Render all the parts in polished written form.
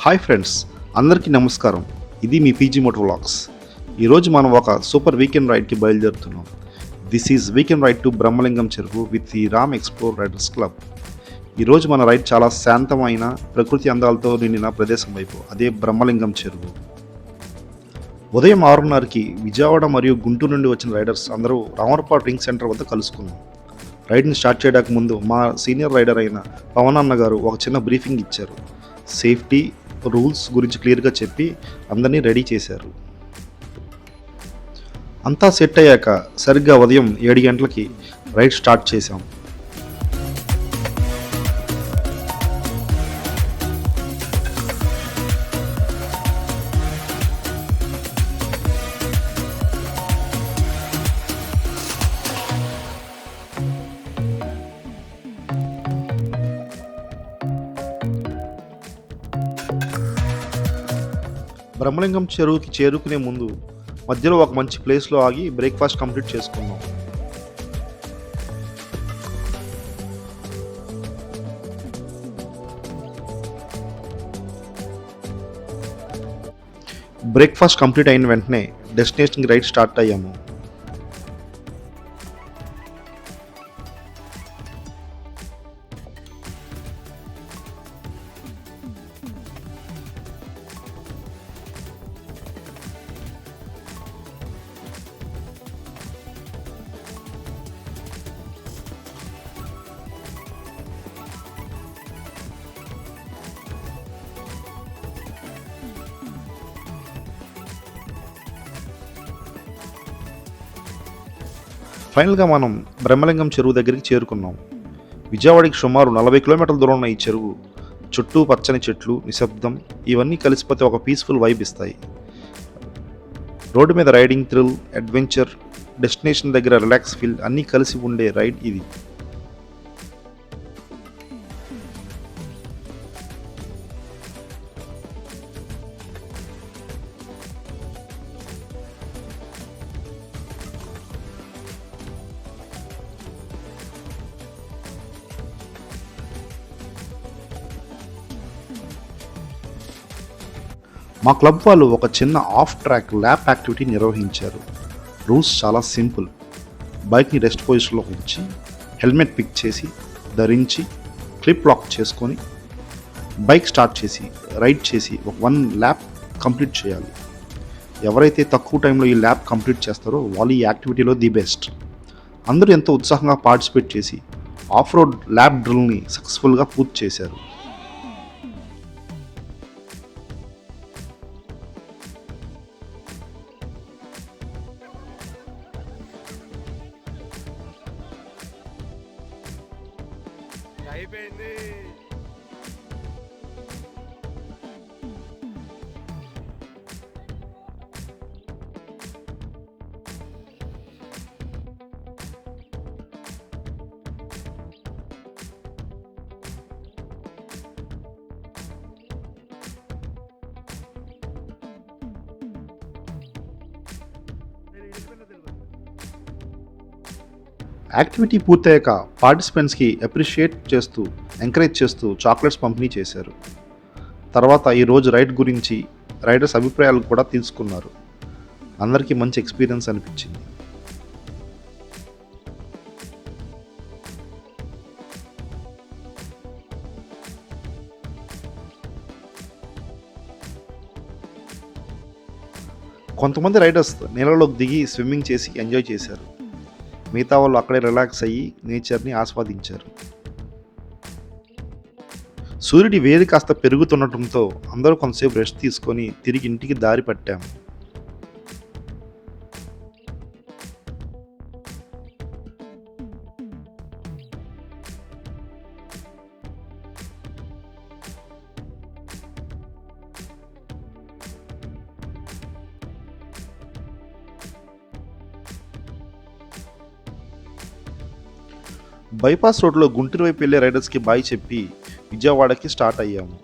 Hi friends, అందరికీ నమస్కారం. ఇది మీ పీజీ మోటో వ్లాగ్స్. ఈరోజు మనం ఒక సూపర్ వీకెండ్ రైడ్కి బయలుదేరుతున్నాం. This is weekend ride to Brahmalingam Cheruvu with the Ram explore riders club. ఈరోజు మన రైడ్ చాలా శాంతమైన ప్రకృతి అందాలతో నిండిన ప్రదేశం వైపు, అదే బ్రహ్మలింగం చెరువు. ఉదయం 6:30కి విజయవాడ మరియు గుంటూరు నుండి వచ్చిన రైడర్స్ అందరూ రామర్పాడు రింగ్ సెంటర్ వద్ద కలుసుకున్నాం. రైడ్ని స్టార్ట్ చేయడానికి ముందు మా సీనియర్ రైడర్ అయిన పవన్ అన్న గారు ఒక చిన్న బ్రీఫింగ్ ఇచ్చారు. సేఫ్టీ రూల్స్ గురించి క్లియర్గా చెప్పి అందరినీ రెడీ చేశారు. అంతా సెట్ అయ్యాక సరిగ్గా ఉదయం 7 గంటలకి రైడ్ స్టార్ట్ చేశాం. బ్రహ్మలింగం చెరువుకి చేరుకునే ముందు మధ్యలో ఒక మంచి ప్లేస్లో ఆగి బ్రేక్ఫాస్ట్ కంప్లీట్ చేసుకున్నాం. బ్రేక్ఫాస్ట్ కంప్లీట్ అయిన వెంటనే డెస్టినేషన్కి రైడ్ స్టార్ట్ అయ్యాము. ఫైనల్గా మనం బ్రహ్మలింగం చెరువు దగ్గరికి చేరుకున్నాం. విజయవాడకి సుమారు 40 కిలోమీటర్ల దూరం ఉన్న ఈ చెరువు చుట్టూ పచ్చని చెట్లు, నిశ్శబ్దం ఇవన్నీ కలిసిపోతే ఒక పీస్ఫుల్ వైబ్ ఇస్తాయి. రోడ్డు మీద రైడింగ్ థ్రిల్, అడ్వెంచర్, డెస్టినేషన్ దగ్గర రిలాక్స్ ఫీల్ అన్నీ కలిసి ఉండే రైడ్ ఇది. మా క్లబ్ వాళ్ళు ఒక చిన్న ఆఫ్ ట్రాక్ ల్యాప్ యాక్టివిటీ నిర్వహించారు. రూల్స్ చాలా సింపుల్. బైక్ని రెస్ట్ పొజిషన్లో ఉంచి, హెల్మెట్ పిక్ చేసి ధరించి, క్లిప్ లాక్ చేసుకొని బైక్ స్టార్ట్ చేసి రైడ్ చేసి ఒక 1 ల్యాప్ కంప్లీట్ చేయాలి. ఎవరైతే తక్కువ టైంలో ఈ ల్యాప్ కంప్లీట్ చేస్తారో వాళ్ళు ఈ యాక్టివిటీలో ది బెస్ట్. అందరూ ఎంతో ఉత్సాహంగా పార్టిసిపేట్ చేసి ఆఫ్ రోడ్ ల్యాప్ డ్రిల్ని సక్సెస్ఫుల్గా పూర్తి చేశారు. అయిపోయింది. యాక్టివిటీ పూర్తయ్యాక పార్టిసిపెంట్స్కి అప్రిషియేట్ చేస్తూ, ఎంకరేజ్ చేస్తూ చాక్లెట్స్ పంపిణీ చేశారు. తర్వాత ఈరోజు రైడ్ గురించి రైడర్స్ అభిప్రాయాలు కూడా తీసుకున్నారు. అందరికీ మంచి ఎక్స్పీరియన్స్ అనిపించింది. కొంతమంది రైడర్స్ నీళ్ళలోకి దిగి స్విమ్మింగ్ చేసి ఎంజాయ్ చేశారు. మిగతా వాళ్ళు అక్కడే రిలాక్స్ అయ్యి నేచర్ని ఆస్వాదించారు. సూర్యుడి వేడి కాస్త పెరుగుతుండటంతో అందరూ కొంతసేపు రెస్ట్ తీసుకొని తిరిగి ఇంటికి దారి పట్టాం. బైపాస్ రోడ్లో గుంటూరు వైపు వెళ్ళే రైడర్స్కి బాయ్ చెప్పి విజయవాడకి స్టార్ట్ అయ్యాము.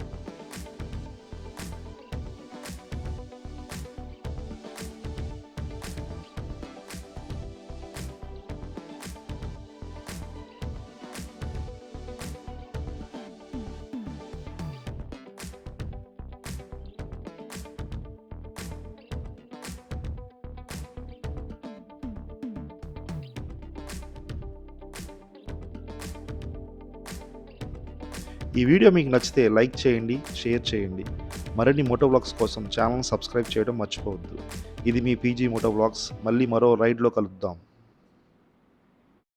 ఈ వీడియో మీకు నచ్చితే లైక్ చేయండి, షేర్ చేయండి. మరిన్ని మోటో వ్లాగ్స్ కోసం ఛానల్ సబ్స్క్రైబ్ చేయడం మర్చిపోవద్దు. ఇది మీ పీజీ మోటో వ్లాగ్స్. మళ్ళీ మరో రైడ్లో కలుద్దాం.